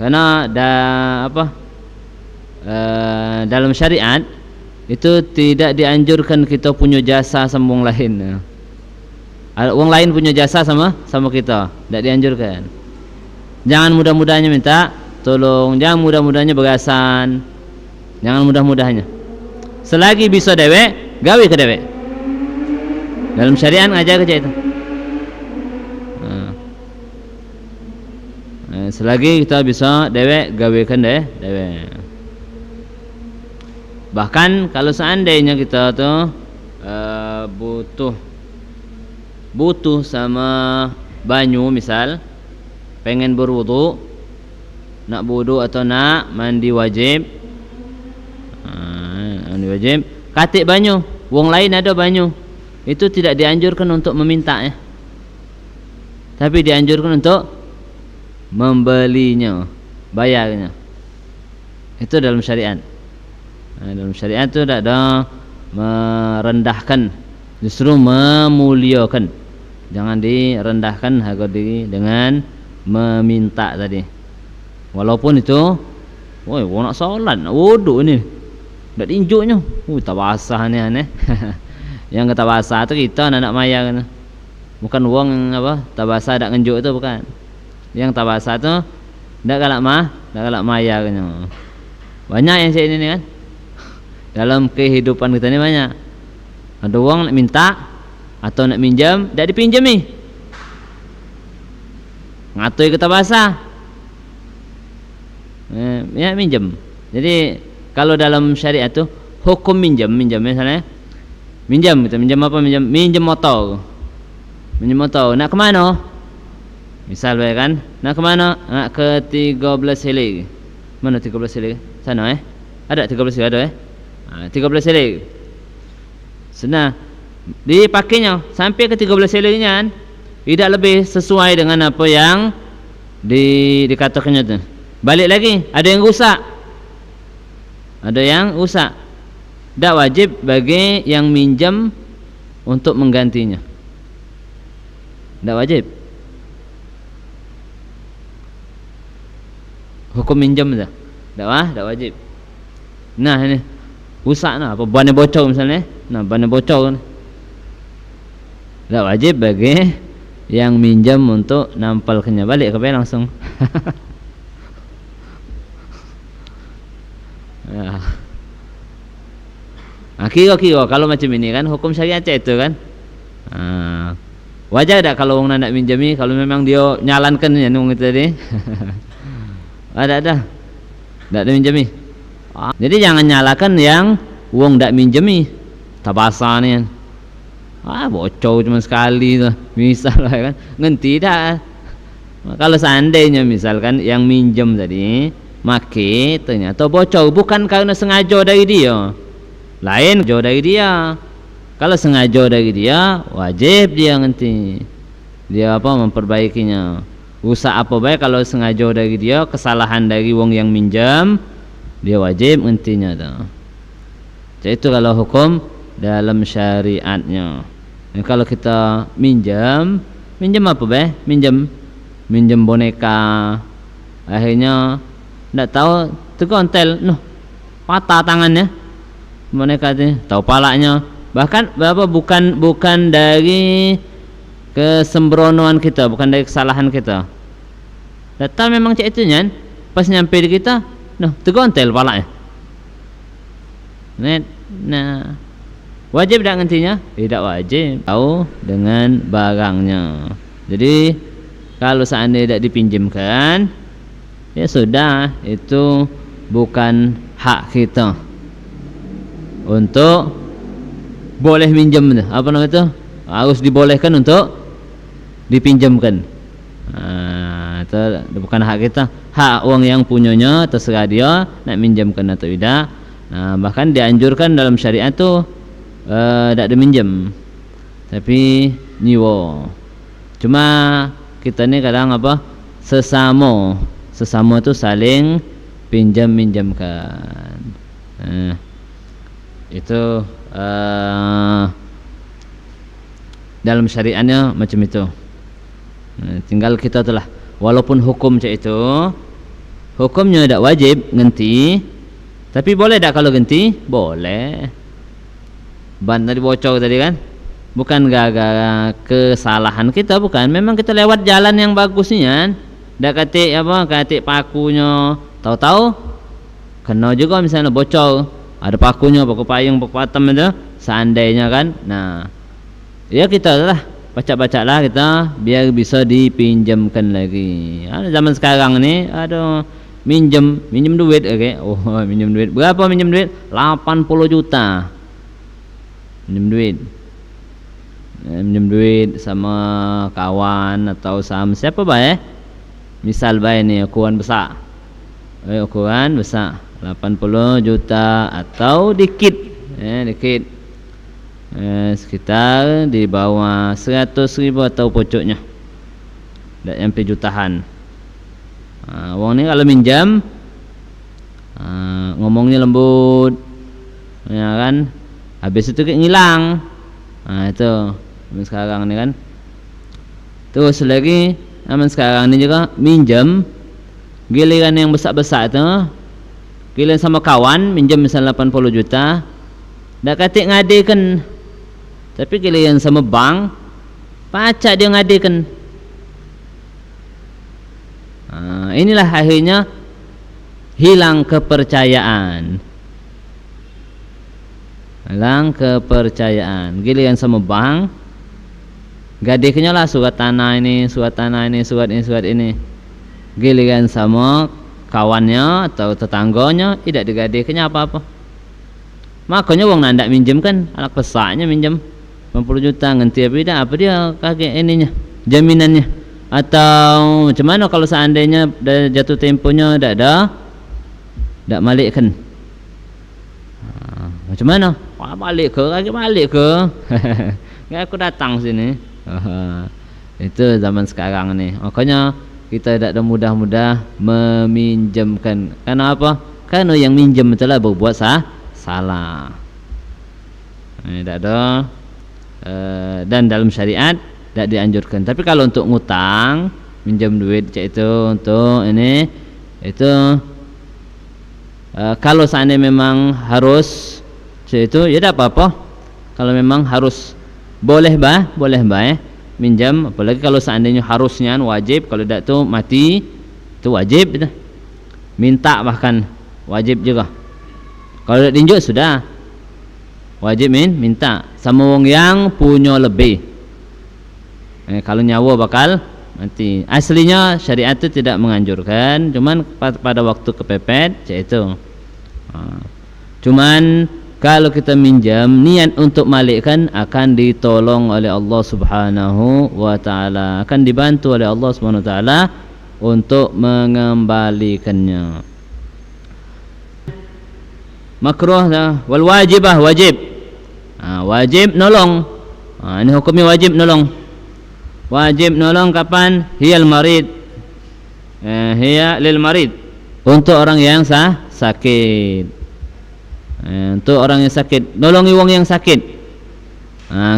Karena dalam syariat itu tidak dianjurkan kita punya jasa sama orang lain. Orang lain punya jasa sama kita, tidak dianjurkan. Jangan mudah-mudahnya minta tolong, jangan mudah-mudahnya bagasan, jangan mudah-mudahnya. Selagi bisa dewek, gawe ke dewek. Dalam syariat ngajar kerja itu. Selagi kita bisa dewek, gawekan dewek. Bahkan kalau seandainya kita tuh butuh sama banyu, misal pengen berwudu, nak wudu atau nak mandi wajib, katik banyu, wong lain ada banyu, itu tidak dianjurkan untuk meminta ya, tapi dianjurkan untuk membelinya, bayarnya. Itu dalam syariat. Dalam syariat itu tidak ada merendahkan, justru memuliakan. Jangan direndahkan harga diri dengan meminta tadi. Walaupun itu, woi, nak solat, nak wudu ni, tak diinjuknya. Tak basah ni aneh. Yang kata basah tu kita nak maya kan. Bukan wong tak basah tak ngenjuk itu bukan. Yang tak basah tu tak galak maya kan. Banyak yang saya ini kan. Dalam kehidupan kita ni banyak. Ada wong nak minta atau nak minjam, tak dipinjami. Ngatoi kita basah. Ya minjam. Jadi kalau dalam syariat tu hukum minjam misalnya minjam kita minjam apa, minjam motor. Minjam motor nak ke mana? Misal kan, nak ke mana? Nak ke 13 Heli. Mana 13 Heli? Sana ada 13 Heli ada 13 Heli. Senang dipakainya sampai ke 13 Heli kan, tidak lebih sesuai dengan apa yang dikatakannya tu. Balik lagi, ada yang rusak. Tak wajib bagi yang minjam untuk menggantinya. Tak wajib. Hukum minjam tu. Tak wajib. Nah ini rusak nah, apa bannya bocor misalnya. Nah, bannya bocor. Tak wajib bagi yang minjam untuk nampalkannya. Balik ke langsung. Kira-kira kalau macam ini kan hukum syariat itu kan. Wajar tak kalau orang nak minjami, kalau memang dia nyalankan ya nung itu tadi. Ada tak minjami. Jadi jangan nyalakan yang wong tak minjami. Tabasa ni kan. Bocor cuma sekali tu. Misal kan. Ngenti dah. Kalau seandainya misalkan yang minjem tadi make ternyata bocor, bukan karena sengaja dari dia. Lain jauh dari dia. Kalau sengaja dari dia, wajib dia nanti dia memperbaikinya. Rusak apa baik kalau sengaja dari dia, kesalahan dari wong yang minjam, dia wajib nantinya tu. Jadi itu kalau hukum dalam syariatnya. Kalau kita minjam apa baik? Minjam boneka, akhirnya tak tahu tergontel, patah tangannya. Boneka tu tahu palanya, bahkan bukan dari kesembronoan kita, bukan dari kesalahan kita. Datang memang cak itu nyan, pas nyampe di kita, tergontel palanya. Nah, wajib tak nantinya? Tidak wajib. Tahu dengan barangnya. Jadi kalau seandainya tidak dipinjamkan, ya sudah, itu bukan hak kita untuk boleh minjam. Apa namanya itu? Harus dibolehkan untuk dipinjamkan. Itu bukan hak kita. Hak orang yang punyanya terserah dia nak minjamkan atau tidak. Bahkan dianjurkan dalam syariat tu tak ada minjam, tapi nyiwa. Cuma kita ni kadang sesama tu saling pinjam-minjamkan. Itu dalam syariatnya macam itu. Tinggal kita telah, walaupun hukum macam itu, hukumnya tak wajib genti, tapi boleh tak kalau genti? Boleh. Ban tadi bocor tadi kan, bukan gara-gara kesalahan kita, bukan, memang kita lewat jalan yang bagusnya, dak katik apa, katik pakunya, tahu-tahu kena juga misalnya bocor, ada pakunya, paku payung, paku atam itu, seandainya kan, nah ya kita lah baca-baca lah kita biar bisa dipinjamkan lagi. Zaman sekarang ni ada minjem duit, okay? Oh, minjem duit berapa? Minjem duit 80 juta, minjem duit sama kawan atau sama siapa baik, misal baik ni ukuran besar, ukuran besar 80 juta atau dikit, dikit, sekitar di bawah 100.000 atau pocoknya tak sampai jutaan. Wong ni kalau minjam ngomongnya lembut ya kan, habis itu ngilang. Itu sekarang ni kan. Terus lagi zaman sekarang ni juga minjam giliran yang besar-besar tu, giliran sama kawan minjam misal 80 juta dak katik ngadekan, tapi giliran sama bank pacak dia ngadekan. Inilah akhirnya hilang kepercayaan. Giliran sama bank gadekannya lah surat tanah ini, surat ini. Giliran sama kawannya atau tetangganya tidak digadekannya apa-apa. Makanya wong nandak minjem kan, anak pesaknya minjem 50 juta ngenti apa dia kakek ininya, jaminannya, atau macam mana kalau seandainya dah jatuh temponya dak malikkan, macam mana? Wah, balik ke aku datang sini. Itu zaman sekarang ni, makanya kita tidak ada mudah-mudah meminjamkan. Karena apa? Karena yang minjem itulah berbuat salah. Tidak ada, dan dalam syariat tidak dianjurkan. Tapi kalau untuk ngutang, minjam duit cak itu untuk ini itu, kalau seandainya memang harus cak itu ya tidak apa-apa. Kalau memang harus boleh minjam, apalagi kalau seandainya harusnya wajib, kalau tidak tu mati itu wajib itu. Minta bahkan wajib juga. Kalau tidak tinjuk sudah wajib minta sama wong yang punya lebih. Kalau nyawa bakal mati. Aslinya syariat itu tidak menganjurkan, cuman pada waktu kepepet cak itu. Cuman kalau kita minjam niat untuk malikkan akan ditolong oleh Allah Subhanahu wa taala, akan dibantu oleh Allah Subhanahu wa taala untuk mengembalikannya. Makruh dah, wal wajibah wajib. Wajib nolong. Ini hukumnya wajib nolong. Wajib nolong kapan? Hiyal marid. Hiya lil marid. Untuk orang yang sakit. Untuk orang yang sakit, nolongi wong yang sakit.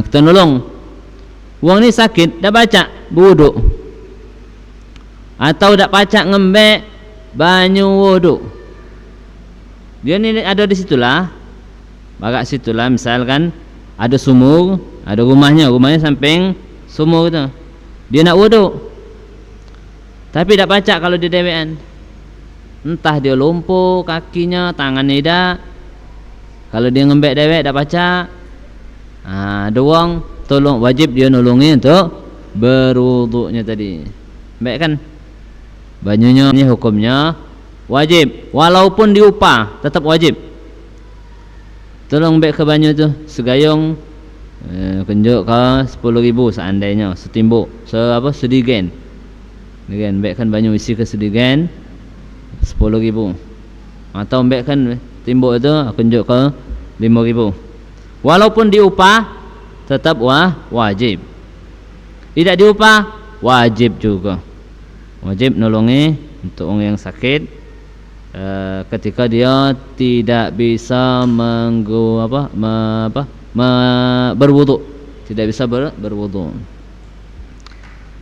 Kita nolong. Wong ni sakit, dah baca berwuduk, atau dah pacak ngembek banyu wuduk. Dia ni ada di situlah, bagak situlah, misalkan ada sumur, ada rumahnya samping sumur tu. Dia nak wuduk, tapi dah pacak kalau dia dewean. Entah dia lumpuh kakinya, tangannya dah. Kalau dia ngembek dewek dah pacak, doang tolong, wajib dia nolongi untuk berwuduknya tadi. Baik kan? Banyunya ni hukumnya wajib, walaupun diupah tetap wajib. Tolong baik ke banyu tu segayung, kunjuk ke 10.000 seandainya, setimbuk, sedigen. Dengan baikkan banyu isi ke sedigen 10.000. Atau baikkan timbuk itu kunjuk ke 5.000. Walaupun diupah tetap wajib. Tidak diupah wajib juga. Wajib nolongi untuk orang yang sakit ketika dia tidak bisa berwuduk, tidak bisa berwuduk.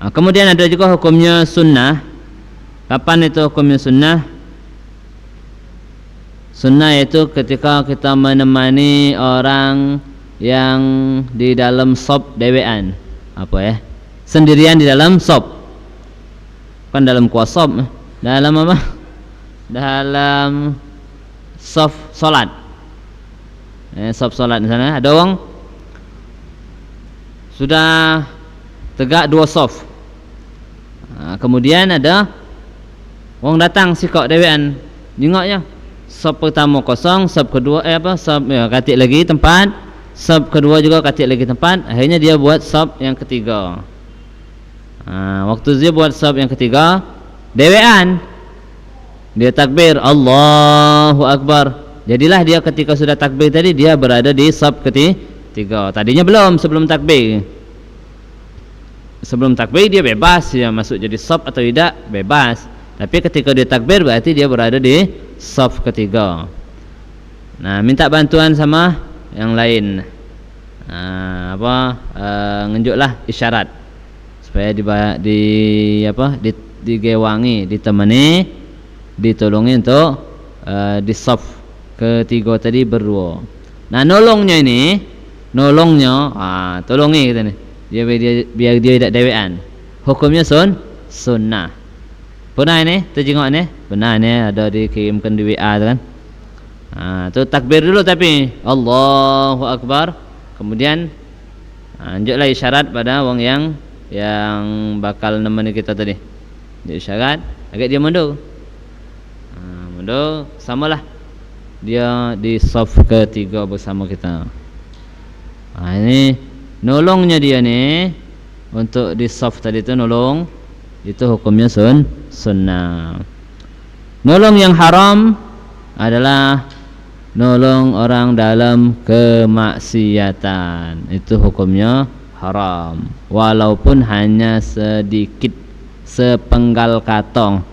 Kemudian ada juga hukumnya sunnah. Kapan itu hukumnya sunnah? Sunnah itu ketika kita menemani orang yang di dalam shop dewean, apa ya? Sendirian di dalam shop. Kan dalam kuasa dalam apa? Dalam shop salat. Shop salat di sana ada orang sudah tegak 2 shop. Kemudian ada orang datang sikok dewean. Tengoknya shop pertama kosong, shop kedua shop katik lagi tempat, shop kedua juga katik lagi tempat. Akhirnya dia buat shop yang ketiga. Waktu dia buat shop yang ketiga, dewean dia takbir Allahu Akbar. Jadilah dia ketika sudah takbir tadi dia berada di shop ketiga. Tadinya belum, sebelum takbir. Sebelum takbir dia bebas dia masuk jadi shop atau tidak, bebas. Tapi ketika dia takbir berarti dia berada di shop ketiga. Nah, minta bantuan sama yang lain. Ngenjuklah isyarat supaya digewangi, ditemani, ditolongi untuk di shop ketiga tadi berdua. Nah, nolongnya, tolongi kita nih. Biar dia tidak dewean. Hukumnya sunnah. Pernah ini terjengok ni? Pernah ni ada dikirimkan di WA tu kan. Tu takbir dulu tapi Allahu Akbar. Kemudian anjuklah isyarat pada orang yang bakal nemani kita tadi. Dia isyarat agak dia mundur. Mundur samalah dia di saf ketiga bersama kita. Ini nolongnya dia ni untuk di saf tadi tu nolong, itu hukumnya sunnah. Nolong yang haram adalah nolong orang dalam kemaksiatan, itu hukumnya haram walaupun hanya sedikit, sepenggal katong,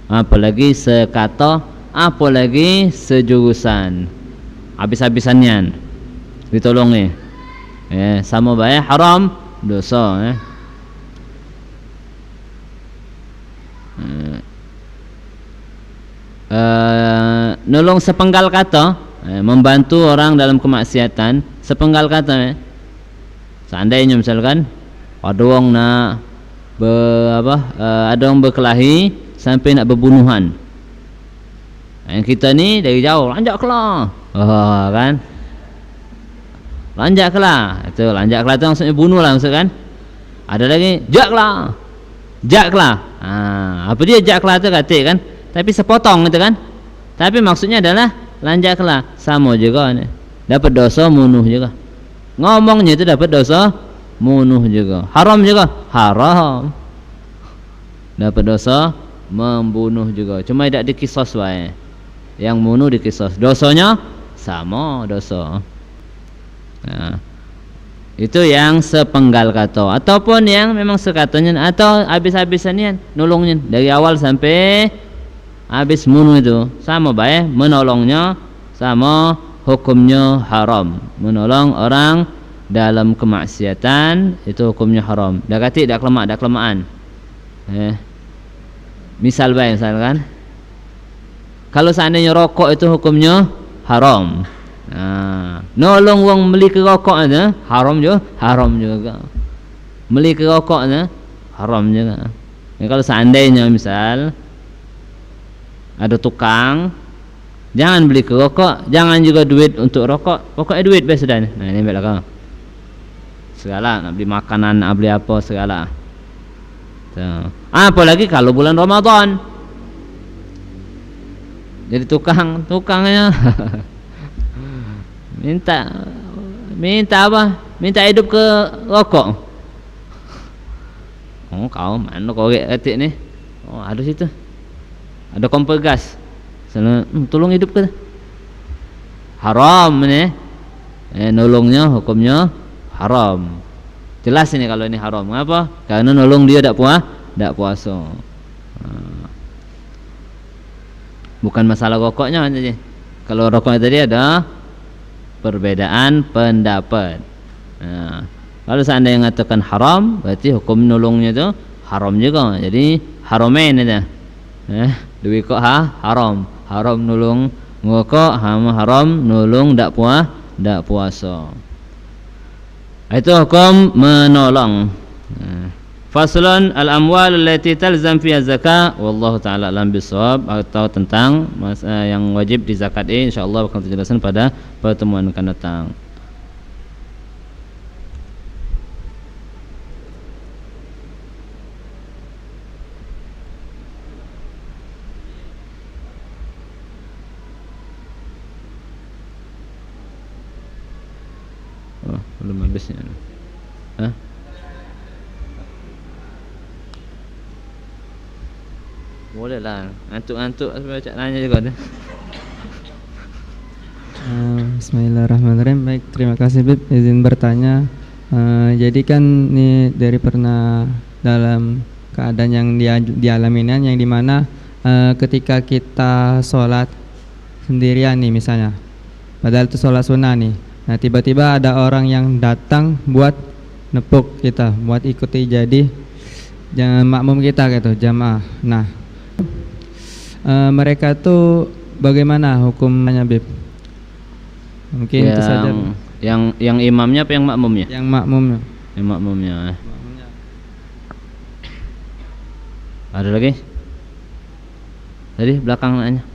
apalagi sekato, apalagi sejurusan, habis-habisannya ditolong ni. Sama baik haram dosa. Nolong sepenggal kata, membantu orang dalam kemaksiatan sepenggal kata. Seandainya misalkan ada orang nak ada orang berkelahi sampai nak berbunuhan, yang kita ni dari jauh lanjak kelah, kan? Lanjak kelah, itu lanjak kelah tu maksudnya bunuh lah, maksud kan? Ada lagi jak kelah, apa dia jak kelah tu katik kan? Tapi sepotong itu kan? Tapi maksudnya adalah lanjak kelah, sama juga ni. Dapat dosa munuh juga. Ngomongnya itu dapat dosa munuh juga. Haram juga, haram. Dapat dosa membunuh juga. Cuma tidak dikisos wae. Yang munuh dikisos. Dosanya sama dosa. Nah, itu yang sepenggal kata, ataupun yang memang sekatanya atau habis-habisannya nolongnya dari awal sampai habis munuh, itu sama baik menolongnya, sama hukumnya haram. Menolong orang dalam kemaksiatan itu hukumnya haram. Dah kata dah kelamaan. Misal baik, misalkan kalau seandainya rokok itu hukumnya haram. Nolong wong beli ke rokok itu haram juga. Beli ke rokok itu haram juga. Kalau seandainya misal ada tukang, jangan beli ke rokok, jangan juga duit untuk rokok. Pokoknya duit best sudah. Nah, ini belakang. Segala nak beli makanan, nak beli apa segala. Apalagi kalau bulan Ramadan. Jadi tukangnya minta apa? Minta hidup ke rokok. Kau mana korek atik ni? Ada situ. Ada kompor gas. Sana, tolong hidup ke? Haram ni. Nolongnya hukumnya haram. Jelas ini kalau ini haram. Kenapa? Karena nolong dia tak puasa. Bukan masalah rokoknya saja. Kalau rokoknya tadi ada perbedaan pendapat. Kalau seandainya mengatakan haram, berarti hukum nolongnya itu haram juga. Jadi haramain aja. Duit kok haram nolong ngoko haram nulung dak puasa. Itu hukum menolong. Faslun al-amwal allati talzam fiha zakah wallahu taala alam bisawab, atau tentang yang wajib dizakati insyaallah akan dijelaskan pada pertemuan akan datang. Oh, belum habisnya. Hah? Boleh lah, antuk-antuk macam nanya juga tu. Bismillahirrahmanirrahim. Baik, terima kasih Bib, izin bertanya. Jadi kan ini dari pernah dalam keadaan yang dialaminan, yang dimana ketika kita sholat sendirian nih misalnya, padahal itu sholat sunnah nih. Nah tiba-tiba ada orang yang datang buat nepuk kita, buat ikuti jadi makmum kita gitu, jamaah. Nah mereka tuh bagaimana hukumnya Bib? Mungkin itu saja. Yang imamnya apa yang makmumnya? Yang makmumnya. Yang makmumnya. Ada lagi? Tadi belakang nanya.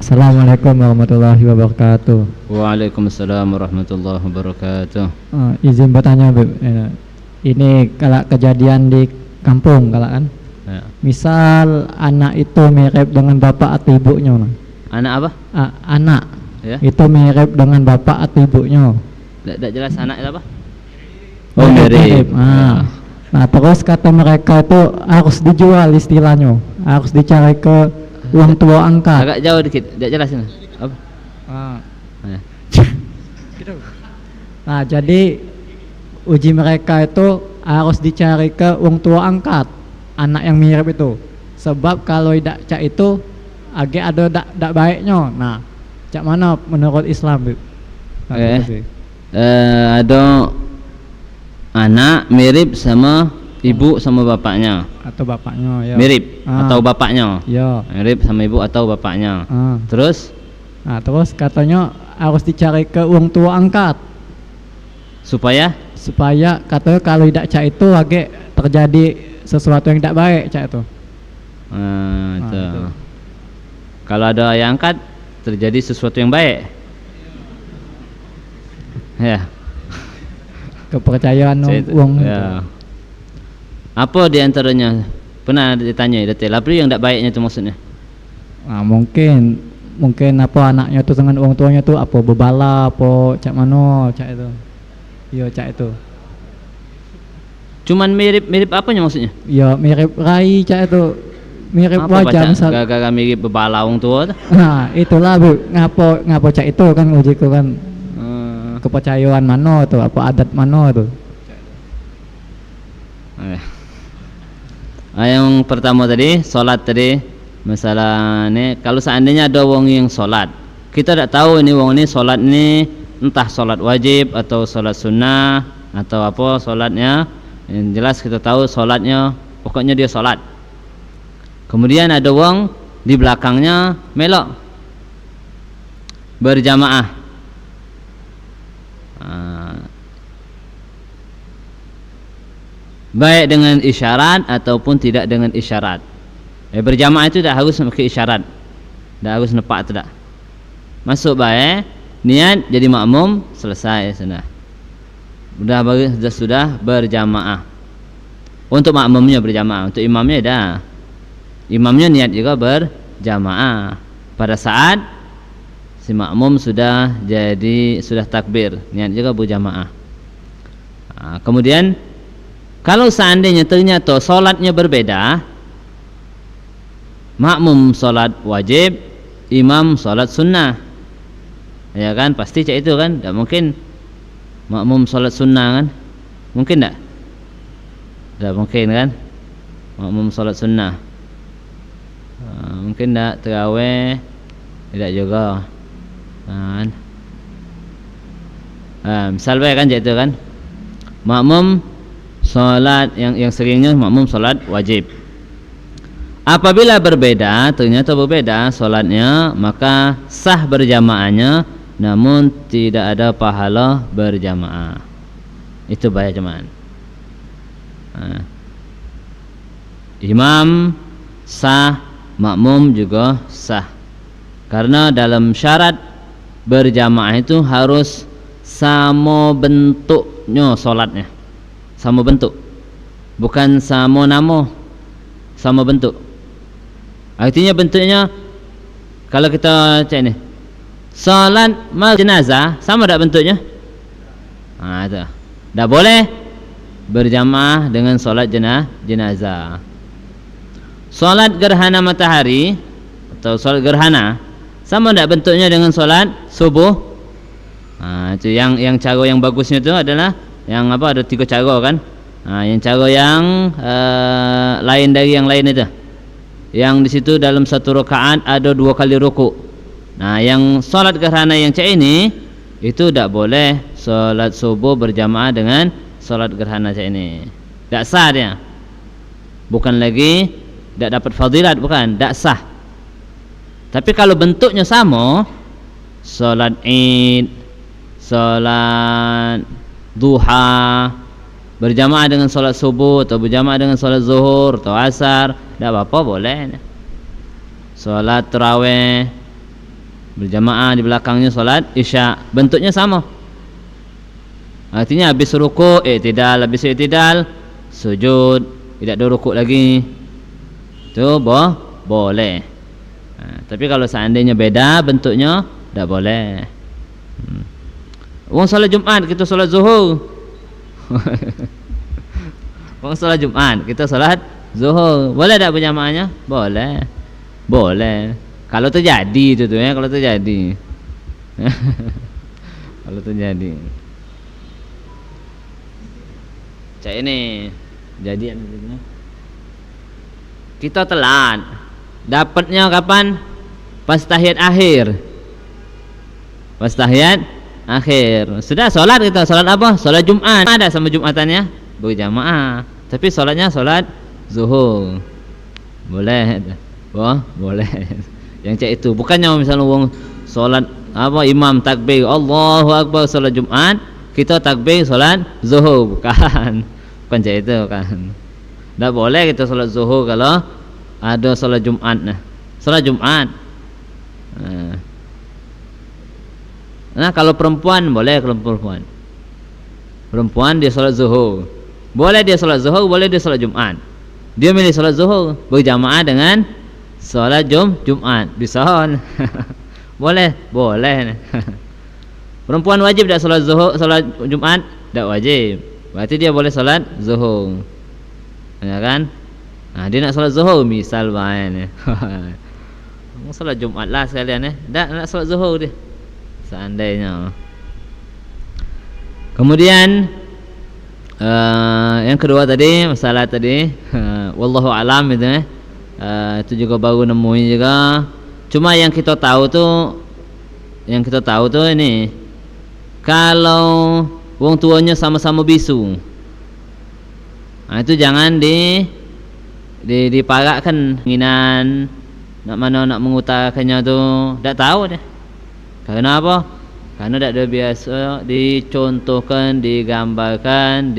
Assalamualaikum warahmatullahi wabarakatuh. Waalaikumsalam warahmatullahi wabarakatuh. Izin bertanya, Beb. Ini kalau kejadian di kampung kalau kan, Ya. misal anak itu mirip dengan bapak atau ibunya. Anak apa? Anak Ya. itu mirip dengan bapak atau ibunya. Tak jelas anak itu apa? Oh, mirip. Nah terus kata mereka itu harus dijual istilahnya, harus dicari ke uang tua angkat. Agak jauh dikit, tak jelas ini. Apa? Ya. Nah jadi uji mereka itu harus dicari ke uang tua angkat anak yang mirip itu, sebab kalau tidak cak itu agak ada dak baiknya. Nah cak mana menurut Islam, Bu? Ada anak mirip sama ibu sama bapaknya, Atau bapaknya ya. mirip atau bapaknya, Ya. mirip sama ibu atau bapaknya. Terus Nah terus katanya harus dicari ke uang tua angkat supaya katanya kalau tidak cak itu agak terjadi sesuatu yang tidak baik cak itu. itu. Itu. Kalau ada yang angkat terjadi sesuatu yang baik. Ya. Kepercayaan Saya- uang itu. ya. Apa di antaranya? Pernah ditanya detail apa yang tidak baiknya itu maksudnya? Nah, mungkin apa anaknya tuh dengan uang tuanya tuh apa bebala apa cak mano cak itu. Iya cak itu. Cuman mirip apanya maksudnya? Ya mirip rai cak itu. Mirip Apa wajah baca? misal. Gara-gara mirip bebala orang tua tu. Nah, itulah Bu, ngapo cak itu kan ujiku kan kepercayaan mano tuh, apa adat mano tuh. Yang pertama tadi, solat tadi. Masalah ni, kalau seandainya ada wong yang solat, kita tak tahu ini wong ini solat ni entah solat wajib atau solat sunnah atau apa solatnya. Yang jelas kita tahu solatnya, pokoknya dia solat. Kemudian ada wong di belakangnya melok berjamaah. Baik dengan isyarat ataupun tidak dengan isyarat. Berjamaah itu tak harus pakai isyarat, tak harus nepak tidak. Masuk baik, niat jadi makmum, selesai sudah. Sudah berjamaah. Untuk makmumnya berjamaah, untuk imamnya dah. Imamnya niat juga berjamaah. Pada saat si makmum sudah takbir, niat juga berjamaah. Kemudian kalau seandainya ternyata solatnya berbeda, makmum solat wajib, imam solat sunnah, ya kan, pasti cak itu kan, tak mungkin makmum solat sunnah kan, mungkin tak mungkin kan, makmum solat sunnah. Mungkin tak terawih, tidak juga. Kan? Misal baik kan itu kan, makmum solat yang seringnya makmum solat wajib. Apabila berbeda, ternyata berbeda solatnya, maka sah berjamaahnya, namun tidak ada pahala berjamaah. Itu bahaya jemaah. Imam sah, makmum juga sah. Karena dalam syarat berjamaah itu harus sama bentuknya solatnya. Sama bentuk. Bukan sama nama, sama bentuk. Artinya bentuknya, kalau kita cek ni, salat jenazah sama tak bentuknya? Itu. Tak boleh berjamaah dengan solat jenazah. Solat gerhana matahari atau solat gerhana sama tak bentuknya dengan solat subuh? Itu yang cara yang bagusnya itu adalah yang apa, ada 3 cara kan? Yang cara yang lain dari yang lain itu. Yang di situ dalam satu rakaat ada 2 kali rukuk. Yang solat gerhana yang cak ini itu tak boleh solat subuh berjamaah dengan solat gerhana cak ini. Tak sah dia. Bukan lagi tak dapat fadilat, bukan, tak sah. Tapi kalau bentuknya sama, solat Id, solat duha berjamaah dengan solat subuh atau berjamaah dengan solat zuhur atau asar, tak apa-apa, boleh. Solat tarawih berjamaah di belakangnya solat isya, bentuknya sama. Artinya habis rukuk i'tidal, habis i'tidal sujud, tidak ada rukuk lagi. Itu boleh. Tapi kalau seandainya beda bentuknya, tak boleh. Wong solat Jumat kita solat zuhur. Wong solat Jumat kita solat zuhur, boleh tak berjamaahnya? Boleh. Boleh. Kalau terjadi itu tuh ya, kalau terjadi. Kalau terjadi. Cak ini jadian kita telat. Dapatnya kapan? Pas tahiyat akhir. Pas tahiyat akhir. Sudah solat kita, solat apa? Solat Jumat. Ada sama Jumatannya berjamaah. Tapi solatnya solat zuhur. Boleh. Boleh. Yang cak itu bukannya misalnya wong solat apa imam takbir Allahu akbar solat Jumat, kita takbir solat zuhur, bukan cak itu kan. Tak boleh kita solat zuhur kalau ada solat Jumat. Solat Jumat. Kalau perempuan boleh, kalau perempuan dia solat zuhur, boleh dia solat zuhur, boleh dia solat Jumat. Dia milih solat zuhur berjamaah dengan solat Jumat bisa. boleh. Perempuan wajib tak solat zuhur, solat Jumat? Tak wajib. Berarti dia boleh solat zuhur, ya kan? Dia nak solat zuhur misal bahan. Solat Jumat lah sekalian nak solat zuhur dia seandainya. Kemudian yang kedua tadi, masalah tadi wallahu alam itu itu juga baru nemuin juga. Cuma yang kita tahu tuh ini, kalau wong tuanya sama-sama bisu, itu jangan diparakkan nginan nak mana nak mengutarakannya tuh, tak tahu deh. Karena apa? Karena tak ada biasa dicontohkan, digambarkan,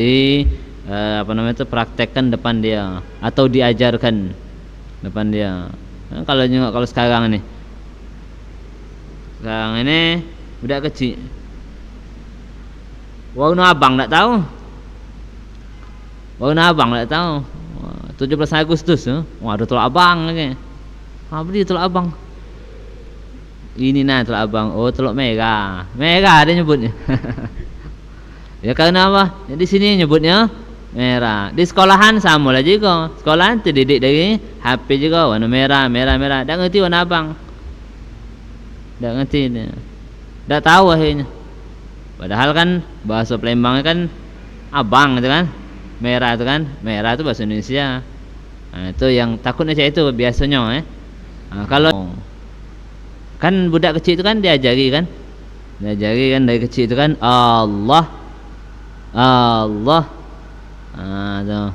praktekkan depan dia atau diajarkan depan dia. Kalau sekarang ini budak kecil, warna abang tak tahu. 17 Agustus ada tolak abang lagi. Apa dia tolak abang? Ini tolak abang. Oh, tolak merah dia nyebutnya. Ya karena apa? Di sini nyebutnya merah. Di sekolahan sama lah juga. Sekolahan tu didik dari HP juga warna merah. Tak ngerti warna abang. Tak ngerti dia. Tak tahu akhirnya. Padahal kan bahasa Palembang kan abang itu kan. Merah itu kan. Merah itu bahasa Indonesia. Itu yang takutnya saya itu biasanya Kalau kan budak kecil itu kan diajari kan dari kecil itu kan Allah, Allah, tuh.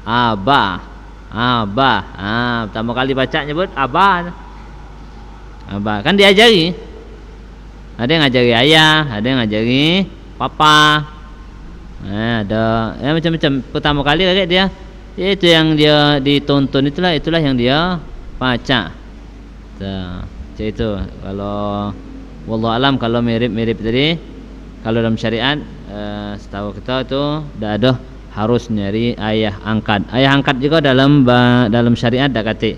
Abah, Abah, pertama kali baca nyebut Abah, Abah kan diajari. Ada yang ngajari ayah, ada yang ngajari papa, ada ya macam-macam. Pertama kali kayak dia, itu yang dia ditonton, itulah yang dia baca. Macam itu. Kalau wallahu alam, kalau mirip-mirip tadi, kalau dalam syariat setahu kita itu tidak ada harus nyari ayah angkat. Ayah angkat juga dalam syariat dak kate.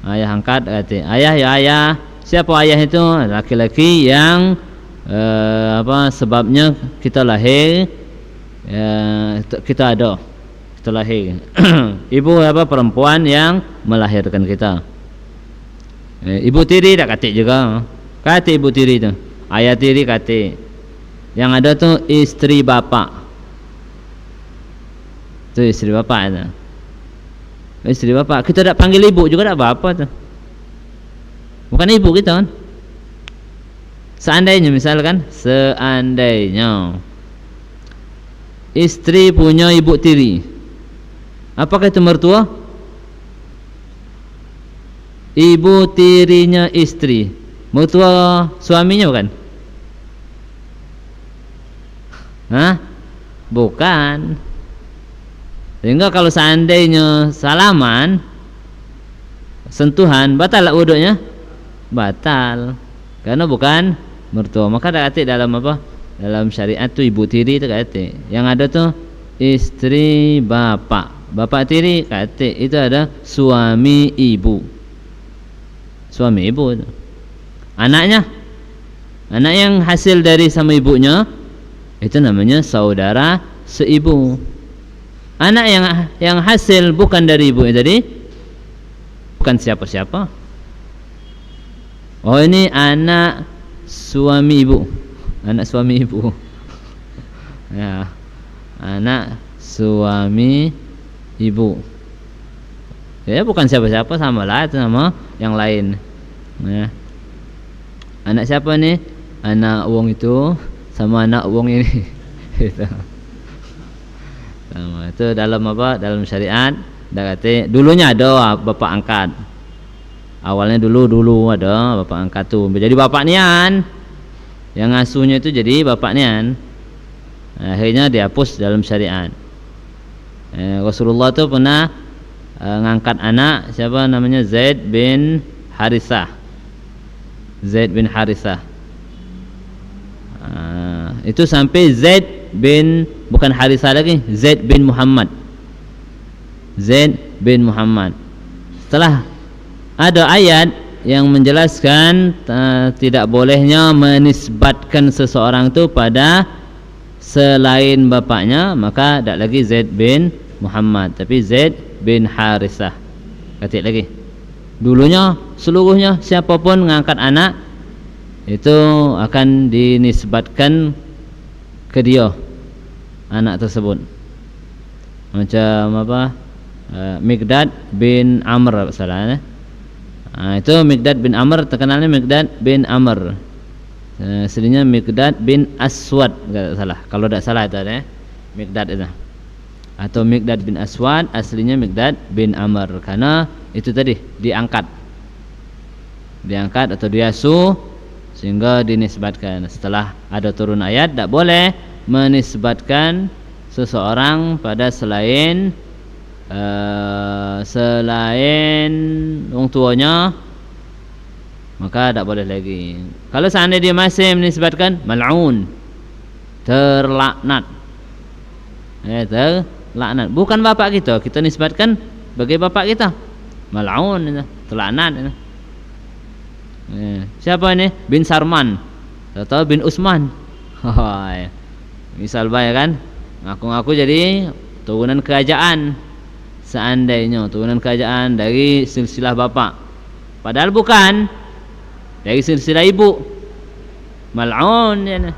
Ayah angkat kate. Ayah ya ayah. Siapa ayah itu? Laki-laki yang sebabnya kita lahir, kita lahir. Ibu perempuan yang melahirkan kita. Ibu tiri dak kate juga. Kate ibu tiri itu. Ayah tiri kate. Yang ada tuh istri bapak. Itu istri bapak itu. Istri bapak. Kita tak panggil ibu juga tak apa-apa tuh. Bukan ibu kita kan. Seandainya misalkan, istri punya ibu tiri, apakah itu mertua? Ibu tirinya istri, mertua suaminya bukan? Hah? Bukan. Sehingga kalau seandainya salaman, sentuhan, batal tak wuduknya? Batal, karena bukan mertua. Maka ada arti dalam dalam syariat tu ibu tiri itu kata. Yang ada tu istri bapak, bapak tiri kata. Itu ada suami ibu. Suami ibu itu. Anaknya, anak yang hasil dari sama ibunya, itu namanya saudara seibu. Anak yang hasil bukan dari ibu tadi, bukan siapa-siapa. Oh, ini anak suami ibu. Anak suami ibu. Ya. Anak suami ibu. Ya, bukan siapa-siapa, samalah itu nama yang lain. Ya. Anak siapa nih? Anak wong itu sama anak wong ini. Itu. Sama. Itu dalam dalam syariat dah kata dulunya ada bapak angkat. Awalnya dulu ada bapak angkat tuh. Jadi bapak nian. Yang ngasuhnya itu jadi bapak nian. Akhirnya dihapus dalam syariat. Rasulullah tuh pernah ngangkat anak, siapa namanya, Zaid bin Harithah. Zaid bin Harithah. Itu sampai Zaid bin, bukan Harithah lagi, Zaid bin Muhammad. Zaid bin Muhammad. Setelah ada ayat yang menjelaskan tidak bolehnya menisbatkan seseorang itu pada selain bapaknya, maka tidak lagi Zaid bin Muhammad, tapi Zaid bin Harithah. Ketik lagi. Dulunya seluruhnya siapapun mengangkat anak itu akan dinisbatkan ke dia, anak tersebut. Macam Miqdad bin Amr salah. Itu Miqdad bin Amr, terkenalnya Miqdad bin Amr. Aslinya Miqdad bin Aswad kalau tidak salah itu ada Miqdad itu. Atau Miqdad bin Aswad, aslinya Miqdad bin Amr, karena itu tadi diangkat atau diasuh sehingga dinisbatkan. Setelah ada turun ayat tidak boleh menisbatkan seseorang pada selain orang tuanya, maka tidak boleh lagi. Kalau seandainya dia masih menisbatkan, mal'un, terlaknat. Terlaknat. Bukan bapak kita nisbatkan sebagai bapak kita. Mal'un, terlaknat. Siapa ini? Bin Sarman atau bin Usman. Misal baik kan, ngaku-ngaku jadi turunan kerajaan. Seandainya turunan kerajaan dari silsilah bapak, padahal bukan, dari silsilah ibu. Mal'un ya.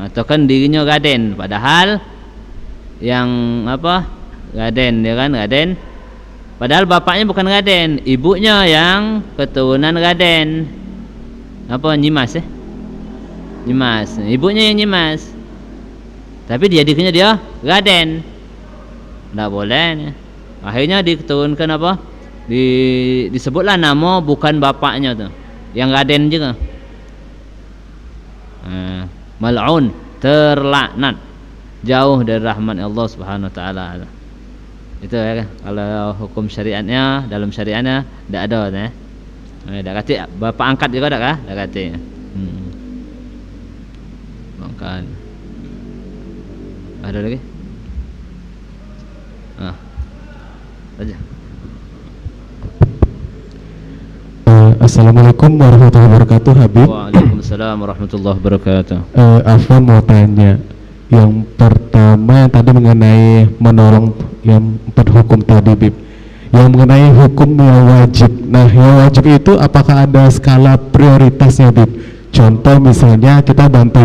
Atau kan dirinya Raden, padahal yang Raden dia kan Raden Padahal bapaknya bukan Raden, ibunya yang keturunan Raden. Apa Nyimas ya? Nyimas. Ibunya yang Nyimas. Tapi dia dikiranya dia Raden. Tidak boleh. Akhirnya diturunkan apa? Disebutlah nama bukan bapaknya tuh, yang Raden juga. Mal'un, terlaknat, jauh dari rahmat Allah Subhanahu wa taala. Itu ya, kalau hukum syariatnya, dalam syariatnya tidak ada ya. Dak kata bapak angkat juga dak kah? Dak kata. Makan. Ada lagi? Saja. Assalamualaikum warahmatullahi wabarakatuh, Habib. Waalaikumsalam warahmatullahi wabarakatuh. Afwan mau tanya, yang pertama yang tadi mengenai menolong yang 4 hukum tadi, Bib. Yang mengenai hukum yang wajib. Nah, yang wajib itu apakah ada skala prioritasnya, Bib? Contoh misalnya kita bantu